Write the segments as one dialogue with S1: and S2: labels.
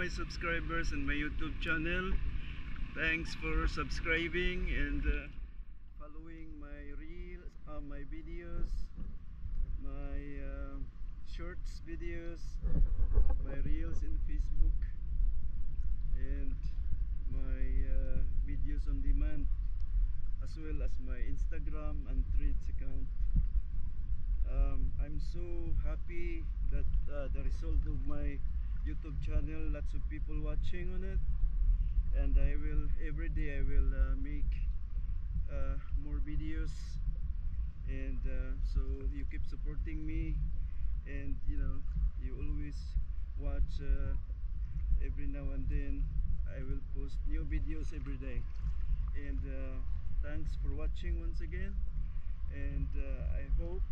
S1: my subscribers and my YouTube channel. Thanks for subscribing and following my reels, my videos, my shorts videos, my reels in Facebook, and my videos on demand, as well as my Instagram and Threads account. I'm so happy that the result of my YouTube channel, lots of people watching on it, and I will every day I will make more videos, and so you keep supporting me, and you always watch. Every now and then I will post new videos every day, and thanks for watching once again, and I hope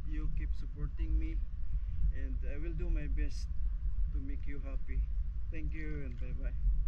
S1: you keep supporting me, and I will do my best to make you happy. Thank you, and bye bye.